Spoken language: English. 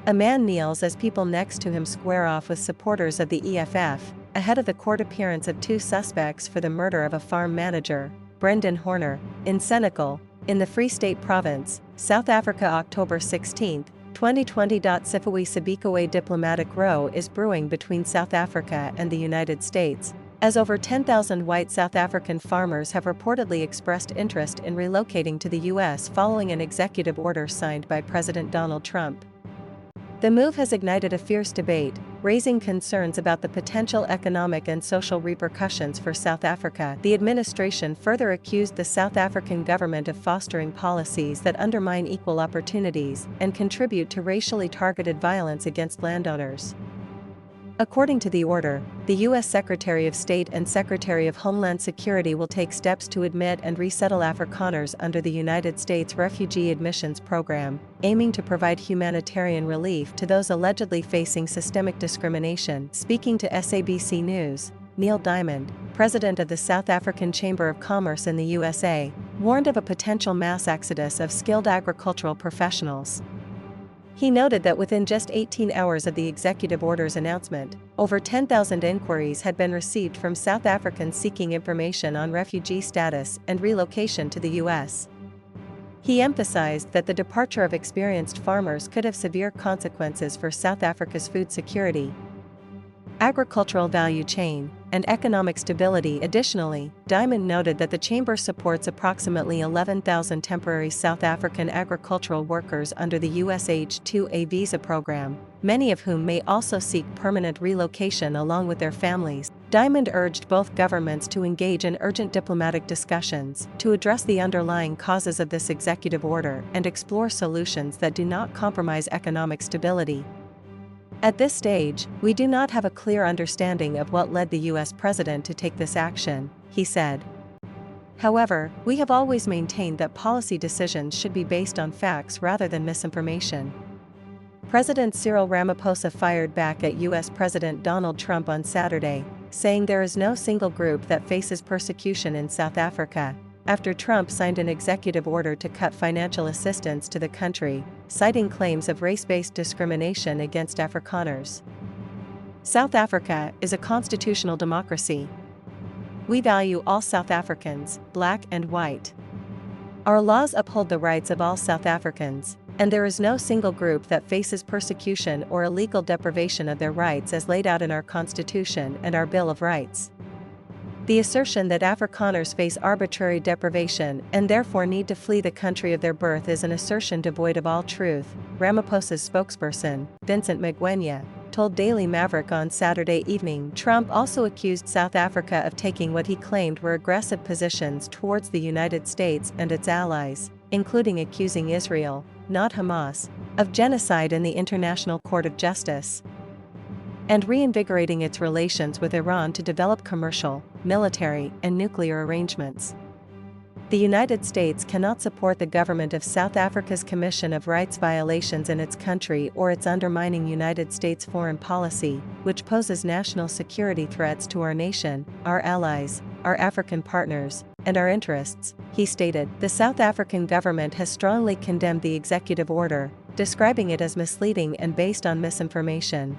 A man kneels as people next to him square off with supporters of the EFF, ahead of the court appearance of two suspects for the murder of a farm manager, Brendan Horner, in Senegal, in the Free State Province, South Africa. October 16, 2020. Sifawi Sibikowe diplomatic row is brewing between South Africa and the United States, as over 10,000 white South African farmers have reportedly expressed interest in relocating to the U.S. following an executive order signed by President Donald Trump. The move has ignited a fierce debate, raising concerns about the potential economic and social repercussions for South Africa. The administration further accused the South African government of fostering policies that undermine equal opportunities and contribute to racially targeted violence against landowners. According to the order, the U.S. Secretary of State and Secretary of Homeland Security will take steps to admit and resettle Afrikaners under the United States Refugee Admissions Program, aiming to provide humanitarian relief to those allegedly facing systemic discrimination. Speaking to SABC News, Neil Diamond, president of the South African Chamber of Commerce in the USA, warned of a potential mass exodus of skilled agricultural professionals. He noted that within just 18 hours of the executive order's announcement, over 10,000 inquiries had been received from South Africans seeking information on refugee status and relocation to the U.S. He emphasized that the departure of experienced farmers could have severe consequences for South Africa's food security, agricultural value chain, and economic stability. Additionally, Diamond noted that the chamber supports approximately 11,000 temporary South African agricultural workers under the US H-2A visa program, many of whom may also seek permanent relocation along with their families. Diamond urged both governments to engage in urgent diplomatic discussions to address the underlying causes of this executive order and explore solutions that do not compromise economic stability. At this stage, we do not have a clear understanding of what led the U.S. president to take this action, he said. However, we have always maintained that policy decisions should be based on facts rather than misinformation. President Cyril Ramaphosa fired back at U.S. President Donald Trump on Saturday, saying there is no single group that faces persecution in South Africa, after Trump signed an executive order to cut financial assistance to the country, citing claims of race-based discrimination against Afrikaners. South Africa is a constitutional democracy. We value all South Africans, black and white. Our laws uphold the rights of all South Africans, and there is no single group that faces persecution or illegal deprivation of their rights as laid out in our Constitution and our Bill of Rights. The assertion that Afrikaners face arbitrary deprivation and therefore need to flee the country of their birth is an assertion devoid of all truth, Ramaphosa's spokesperson, Vincent Magwenya, told Daily Maverick on Saturday evening. Trump also accused South Africa of taking what he claimed were aggressive positions towards the United States and its allies, including accusing Israel, not Hamas, of genocide in the International Court of Justice, and reinvigorating its relations with Iran to develop commercial, military, and nuclear arrangements. The United States cannot support the government of South Africa's commission of rights violations in its country or its undermining United States foreign policy, which poses national security threats to our nation, our allies, our African partners, and our interests, he stated. The South African government has strongly condemned the executive order, describing it as misleading and based on misinformation.